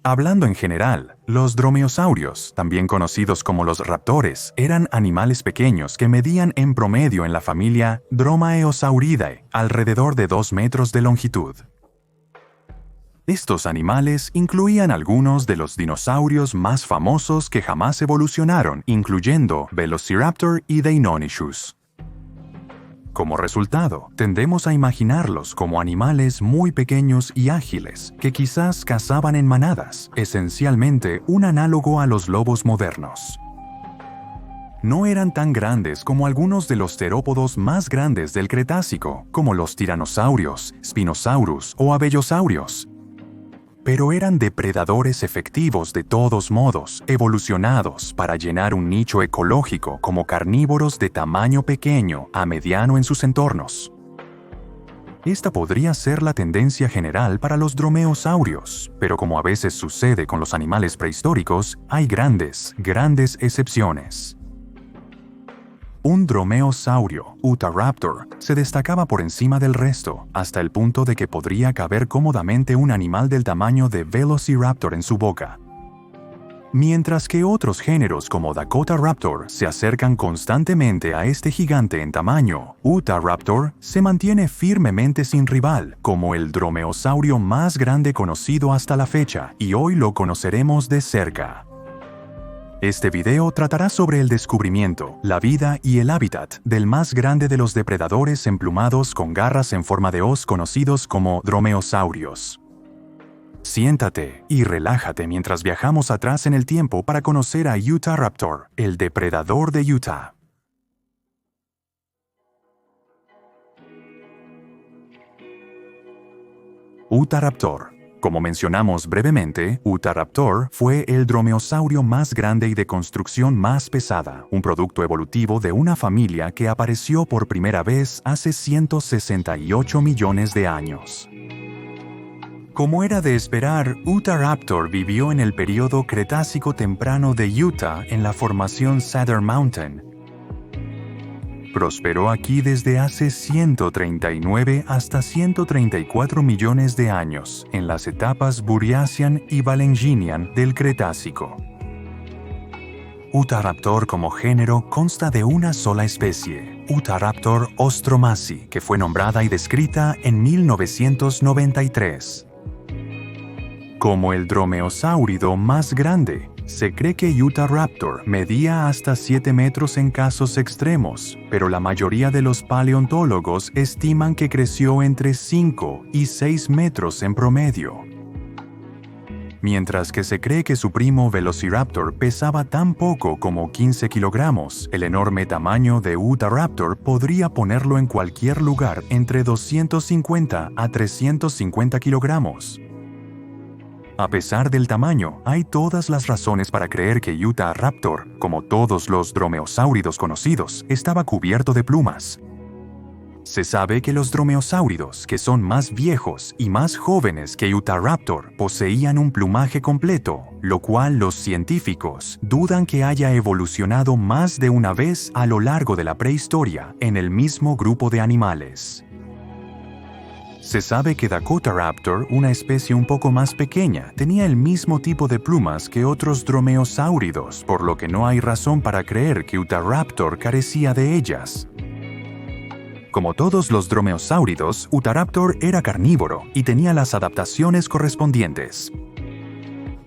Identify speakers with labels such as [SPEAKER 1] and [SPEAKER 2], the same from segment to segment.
[SPEAKER 1] Hablando en general, los dromeosaurios, también conocidos como los raptores, eran animales pequeños que medían en promedio en la familia Dromaeosauridae alrededor de 2 metros de longitud. Estos animales incluían algunos de los dinosaurios más famosos que jamás evolucionaron, incluyendo Velociraptor y Deinonychus. Como resultado, tendemos a imaginarlos como animales muy pequeños y ágiles, que quizás cazaban en manadas, esencialmente un análogo a los lobos modernos. No eran tan grandes como algunos de los terópodos más grandes del Cretácico, como los tiranosaurios, Spinosaurus o abellosaurios. Pero eran depredadores efectivos de todos modos, evolucionados para llenar un nicho ecológico como carnívoros de tamaño pequeño a mediano en sus entornos. Esta podría ser la tendencia general para los dromeosaurios, pero como a veces sucede con los animales prehistóricos, hay grandes excepciones. Un dromeosaurio, Utahraptor, se destacaba por encima del resto, hasta el punto de que podría caber cómodamente un animal del tamaño de Velociraptor en su boca. Mientras que otros géneros como Dakotaraptor se acercan constantemente a este gigante en tamaño, Utahraptor se mantiene firmemente sin rival, como el dromeosaurio más grande conocido hasta la fecha, y hoy lo conoceremos de cerca. Este video tratará sobre el descubrimiento, la vida y el hábitat del más grande de los depredadores emplumados con garras en forma de hoz conocidos como dromeosaurios. Siéntate y relájate mientras viajamos atrás en el tiempo para conocer a Utahraptor, el depredador de Utah. Utahraptor. Como mencionamos brevemente, Utahraptor fue el dromeosaurio más grande y de construcción más pesada, un producto evolutivo de una familia que apareció por primera vez hace 168 millones de años. Como era de esperar, Utahraptor vivió en el período Cretácico temprano de Utah en la formación Southern Mountain. Prosperó aquí desde hace 139 hasta 134 millones de años, en las etapas Buriasian y Valenginian del Cretácico. Utahraptor como género consta de una sola especie, Utahraptor ostromasi, que fue nombrada y descrita en 1993. Como el dromeosáurido más grande, se cree que Utahraptor medía hasta 7 metros en casos extremos, pero la mayoría de los paleontólogos estiman que creció entre 5 y 6 metros en promedio. Mientras que se cree que su primo Velociraptor pesaba tan poco como 15 kilogramos, el enorme tamaño de Utahraptor podría ponerlo en cualquier lugar entre 250 a 350 kilogramos. A pesar del tamaño, hay todas las razones para creer que Utahraptor, como todos los dromeosáuridos conocidos, estaba cubierto de plumas. Se sabe que los dromeosáuridos, que son más viejos y más jóvenes que Utahraptor, poseían un plumaje completo, lo cual los científicos dudan que haya evolucionado más de una vez a lo largo de la prehistoria en el mismo grupo de animales. Se sabe que Dakotaraptor, una especie un poco más pequeña, tenía el mismo tipo de plumas que otros dromeosáuridos, por lo que no hay razón para creer que Utahraptor carecía de ellas. Como todos los dromeosáuridos, Utahraptor era carnívoro y tenía las adaptaciones correspondientes.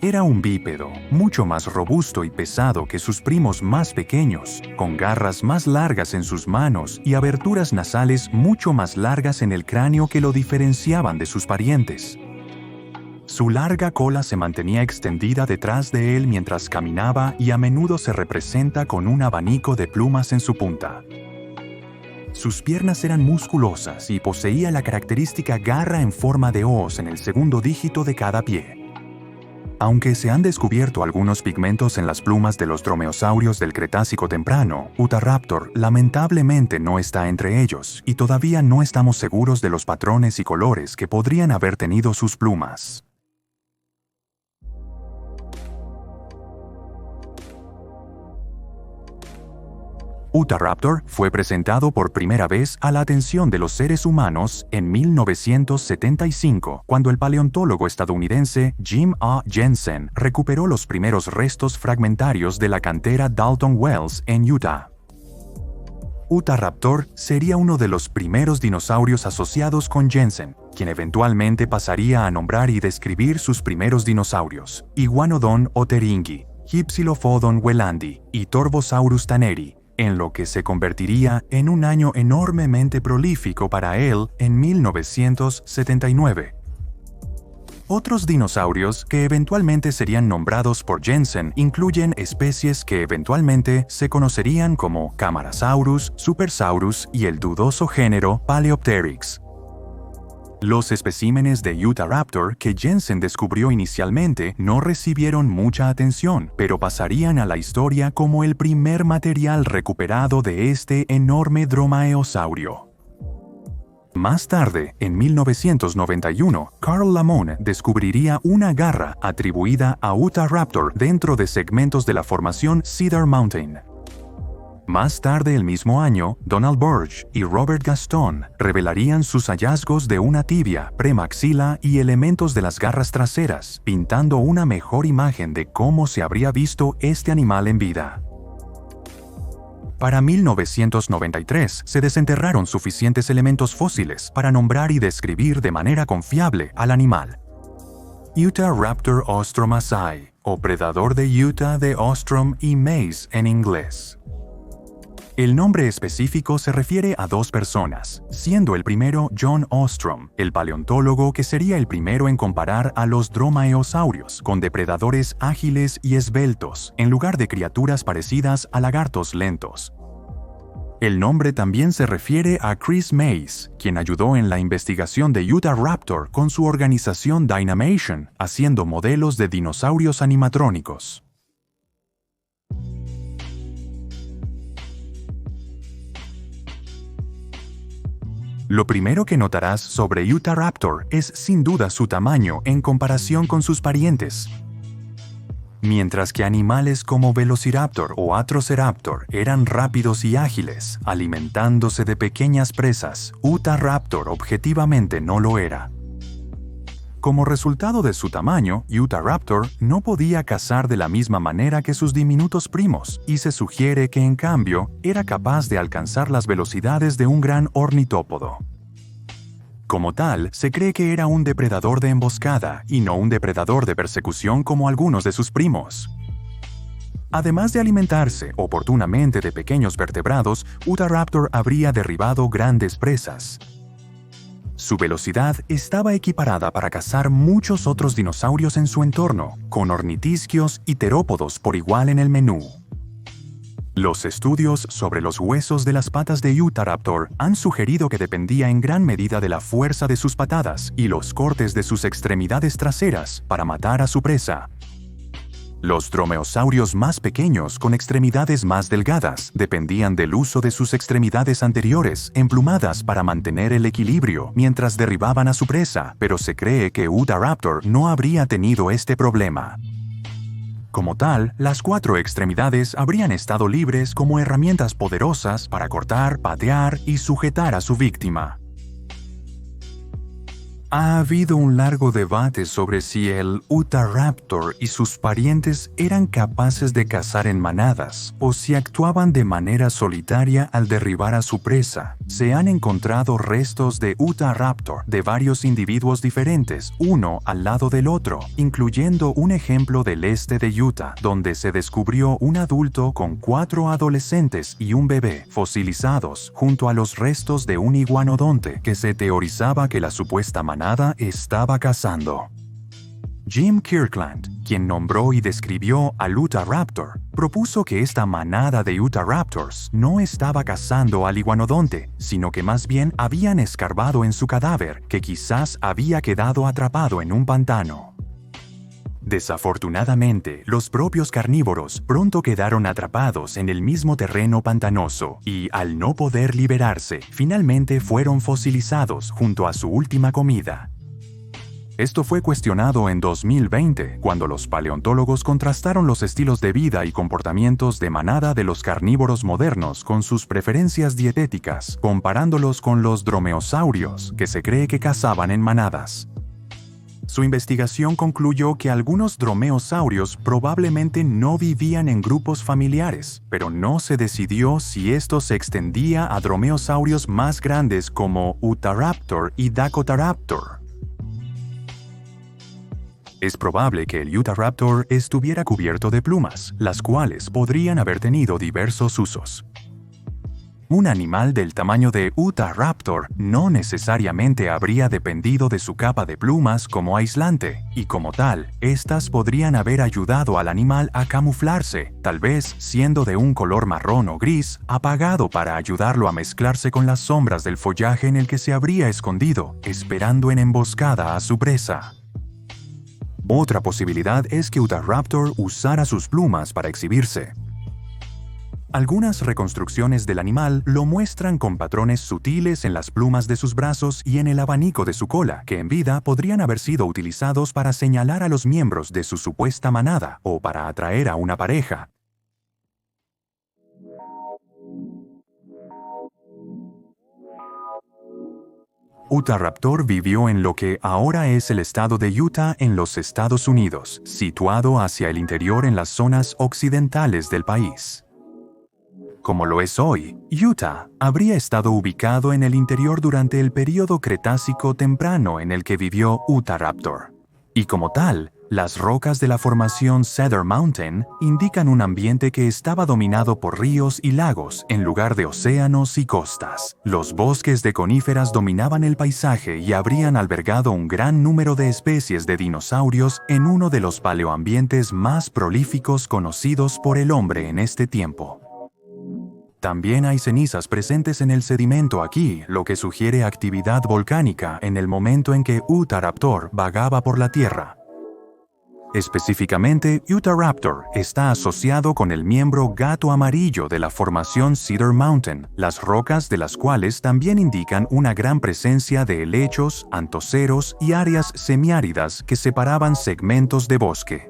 [SPEAKER 1] Era un bípedo, mucho más robusto y pesado que sus primos más pequeños, con garras más largas en sus manos y aberturas nasales mucho más largas en el cráneo que lo diferenciaban de sus parientes. Su larga cola se mantenía extendida detrás de él mientras caminaba y a menudo se representa con un abanico de plumas en su punta. Sus piernas eran musculosas y poseía la característica garra en forma de hoz en el segundo dígito de cada pie. Aunque se han descubierto algunos pigmentos en las plumas de los dromeosaurios del Cretácico temprano, Utahraptor lamentablemente no está entre ellos y todavía no estamos seguros de los patrones y colores que podrían haber tenido sus plumas. Utahraptor fue presentado por primera vez a la atención de los seres humanos en 1975, cuando el paleontólogo estadounidense Jim A. Jensen recuperó los primeros restos fragmentarios de la cantera Dalton Wells en Utah. Utahraptor sería uno de los primeros dinosaurios asociados con Jensen, quien eventualmente pasaría a nombrar y describir sus primeros dinosaurios: Iguanodon otteringi, Hypsilophodon welandi y Torvosaurus tanneri, en lo que se convertiría en un año enormemente prolífico para él en 1979. Otros dinosaurios que eventualmente serían nombrados por Jensen incluyen especies que eventualmente se conocerían como Camarasaurus, Supersaurus y el dudoso género Paleopteryx. Los especímenes de Utahraptor que Jensen descubrió inicialmente no recibieron mucha atención, pero pasarían a la historia como el primer material recuperado de este enorme dromaeosaurio. Más tarde, en 1991, Carl Lamont descubriría una garra atribuida a Utahraptor dentro de segmentos de la formación Cedar Mountain. Más tarde el mismo año, Donald Burge y Robert Gaston revelarían sus hallazgos de una tibia, premaxila y elementos de las garras traseras, pintando una mejor imagen de cómo se habría visto este animal en vida. Para 1993 se desenterraron suficientes elementos fósiles para nombrar y describir de manera confiable al animal. Utahraptor ostromasae, o predador de Utah de Ostrom y Mays en inglés. El nombre específico se refiere a dos personas, siendo el primero John Ostrom, el paleontólogo que sería el primero en comparar a los dromaeosaurios con depredadores ágiles y esbeltos, en lugar de criaturas parecidas a lagartos lentos. El nombre también se refiere a Chris Mays, quien ayudó en la investigación de Utahraptor con su organización Dynamation, haciendo modelos de dinosaurios animatrónicos. Lo primero que notarás sobre Utahraptor es sin duda su tamaño en comparación con sus parientes. Mientras que animales como Velociraptor o Atroceraptor eran rápidos y ágiles, alimentándose de pequeñas presas, Utahraptor objetivamente no lo era. Como resultado de su tamaño, Utahraptor no podía cazar de la misma manera que sus diminutos primos, y se sugiere que en cambio era capaz de alcanzar las velocidades de un gran ornitópodo. Como tal, se cree que era un depredador de emboscada y no un depredador de persecución como algunos de sus primos. Además de alimentarse oportunamente de pequeños vertebrados, Utahraptor habría derribado grandes presas. Su velocidad estaba equiparada para cazar muchos otros dinosaurios en su entorno, con ornitisquios y terópodos por igual en el menú. Los estudios sobre los huesos de las patas de Utahraptor han sugerido que dependía en gran medida de la fuerza de sus patadas y los cortes de sus extremidades traseras para matar a su presa. Los dromeosaurios más pequeños con extremidades más delgadas dependían del uso de sus extremidades anteriores emplumadas para mantener el equilibrio mientras derribaban a su presa, pero se cree que Utahraptor no habría tenido este problema. Como tal, las cuatro extremidades habrían estado libres como herramientas poderosas para cortar, patear y sujetar a su víctima. Ha habido un largo debate sobre si el Utahraptor y sus parientes eran capaces de cazar en manadas o si actuaban de manera solitaria al derribar a su presa. Se han encontrado restos de Utahraptor de varios individuos diferentes, uno al lado del otro, incluyendo un ejemplo del este de Utah, donde se descubrió un adulto con 4 adolescentes y un bebé fosilizados junto a los restos de un iguanodonte que se teorizaba que la supuesta manada estaba cazando. Jim Kirkland, quien nombró y describió al Utahraptor, propuso que esta manada de Utahraptors no estaba cazando al iguanodonte, sino que más bien habían escarbado en su cadáver, que quizás había quedado atrapado en un pantano. Desafortunadamente, los propios carnívoros pronto quedaron atrapados en el mismo terreno pantanoso y, al no poder liberarse, finalmente fueron fosilizados junto a su última comida. Esto fue cuestionado en 2020, cuando los paleontólogos contrastaron los estilos de vida y comportamientos de manada de los carnívoros modernos con sus preferencias dietéticas, comparándolos con los dromeosaurios, que se cree que cazaban en manadas. Su investigación concluyó que algunos dromeosaurios probablemente no vivían en grupos familiares, pero no se decidió si esto se extendía a dromeosaurios más grandes como Utahraptor y Dakotaraptor. Es probable que el Utahraptor estuviera cubierto de plumas, las cuales podrían haber tenido diversos usos. Un animal del tamaño de Utahraptor no necesariamente habría dependido de su capa de plumas como aislante, y como tal, estas podrían haber ayudado al animal a camuflarse, tal vez siendo de un color marrón o gris apagado para ayudarlo a mezclarse con las sombras del follaje en el que se habría escondido, esperando en emboscada a su presa. Otra posibilidad es que Utahraptor usara sus plumas para exhibirse. Algunas reconstrucciones del animal lo muestran con patrones sutiles en las plumas de sus brazos y en el abanico de su cola, que en vida podrían haber sido utilizados para señalar a los miembros de su supuesta manada o para atraer a una pareja. Utahraptor vivió en lo que ahora es el estado de Utah en los Estados Unidos, situado hacia el interior en las zonas occidentales del país. Como lo es hoy, Utah habría estado ubicado en el interior durante el período Cretácico temprano en el que vivió Utahraptor. Y como tal, las rocas de la formación Cedar Mountain indican un ambiente que estaba dominado por ríos y lagos en lugar de océanos y costas. Los bosques de coníferas dominaban el paisaje y habrían albergado un gran número de especies de dinosaurios en uno de los paleoambientes más prolíficos conocidos por el hombre en este tiempo. También hay cenizas presentes en el sedimento aquí, lo que sugiere actividad volcánica en el momento en que Utahraptor vagaba por la Tierra. Específicamente, Utahraptor está asociado con el miembro gato amarillo de la formación Cedar Mountain, las rocas de las cuales también indican una gran presencia de helechos, antoceros y áreas semiáridas que separaban segmentos de bosque.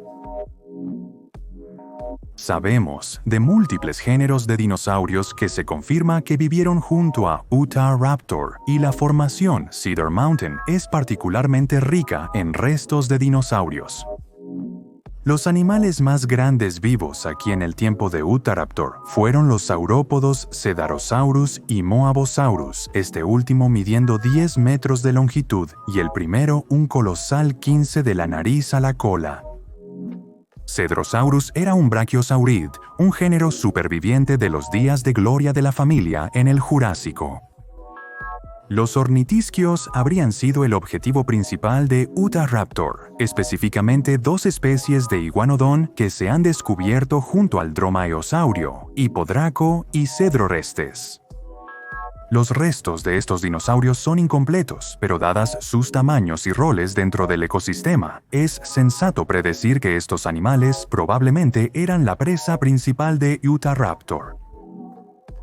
[SPEAKER 1] Sabemos de múltiples géneros de dinosaurios que se confirma que vivieron junto a Utahraptor, y la formación Cedar Mountain es particularmente rica en restos de dinosaurios. Los animales más grandes vivos aquí en el tiempo de Utahraptor fueron los saurópodos Cedarosaurus y Moabosaurus, este último midiendo 10 metros de longitud y el primero un colosal 15 de la nariz a la cola. Cedrosaurus era un brachiosaurid, un género superviviente de los días de gloria de la familia en el Jurásico. Los ornitisquios habrían sido el objetivo principal de Utahraptor, específicamente dos especies de iguanodón que se han descubierto junto al dromaeosaurio, Hipodraco y Cedrorestes. Los restos de estos dinosaurios son incompletos, pero dadas sus tamaños y roles dentro del ecosistema, es sensato predecir que estos animales probablemente eran la presa principal de Utahraptor.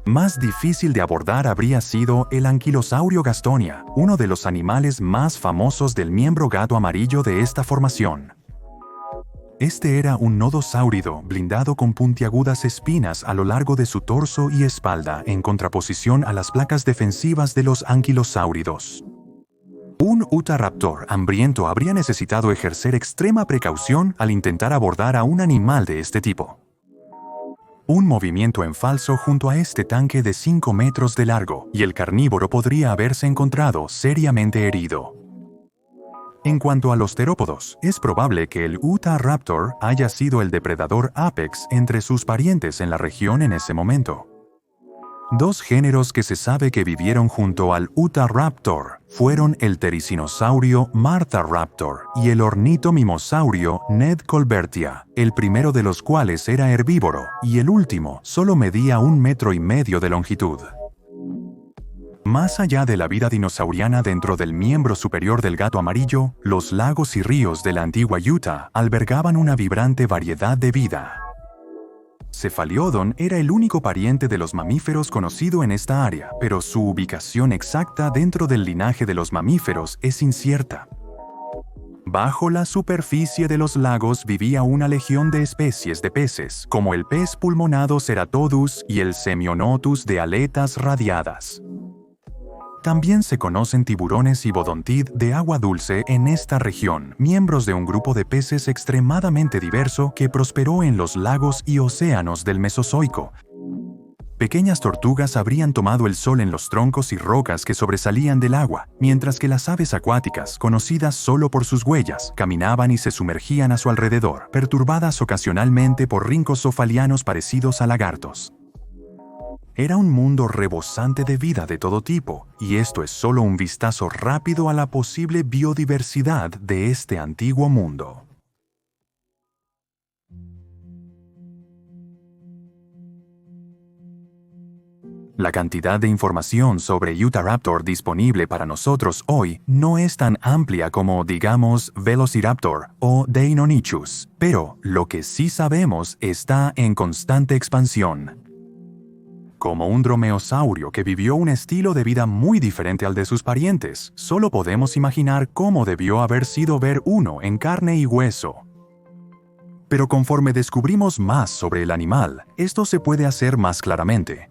[SPEAKER 1] Más difícil de abordar habría sido el Anquilosaurio gastonia, uno de los animales más famosos del miembro gato amarillo de esta formación. Este era un nodosáurido blindado con puntiagudas espinas a lo largo de su torso y espalda en contraposición a las placas defensivas de los anquilosáuridos. Un Utahraptor hambriento habría necesitado ejercer extrema precaución al intentar abordar a un animal de este tipo. Un movimiento en falso junto a este tanque de 5 metros de largo, y el carnívoro podría haberse encontrado seriamente herido. En cuanto a los terópodos, es probable que el Utahraptor haya sido el depredador apex entre sus parientes en la región en ese momento. Dos géneros que se sabe que vivieron junto al Utahraptor fueron el tericinosaurio Martharaptor y el ornitomimosaurio Ned Colbertia, el primero de los cuales era herbívoro y el último solo medía 1,5 metros de longitud. Más allá de la vida dinosauriana dentro del miembro superior del gato amarillo, los lagos y ríos de la antigua Utah albergaban una vibrante variedad de vida. Cephalodon era el único pariente de los mamíferos conocido en esta área, pero su ubicación exacta dentro del linaje de los mamíferos es incierta. Bajo la superficie de los lagos vivía una legión de especies de peces, como el pez pulmonado Ceratodus y el Semionotus de aletas radiadas. También se conocen tiburones y bodontid de agua dulce en esta región, miembros de un grupo de peces extremadamente diverso que prosperó en los lagos y océanos del Mesozoico. Pequeñas tortugas habrían tomado el sol en los troncos y rocas que sobresalían del agua, mientras que las aves acuáticas, conocidas solo por sus huellas, caminaban y se sumergían a su alrededor, perturbadas ocasionalmente por rincosofalianos parecidos a lagartos. Era un mundo rebosante de vida de todo tipo, y esto es solo un vistazo rápido a la posible biodiversidad de este antiguo mundo. La cantidad de información sobre Utahraptor disponible para nosotros hoy no es tan amplia como, digamos, Velociraptor o Deinonychus, pero lo que sí sabemos está en constante expansión. Como un dromeosaurio que vivió un estilo de vida muy diferente al de sus parientes, solo podemos imaginar cómo debió haber sido ver uno en carne y hueso. Pero conforme descubrimos más sobre el animal, esto se puede hacer más claramente.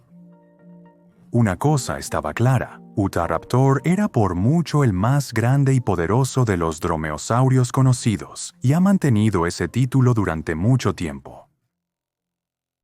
[SPEAKER 1] Una cosa estaba clara: Utahraptor era por mucho el más grande y poderoso de los dromeosaurios conocidos, y ha mantenido ese título durante mucho tiempo.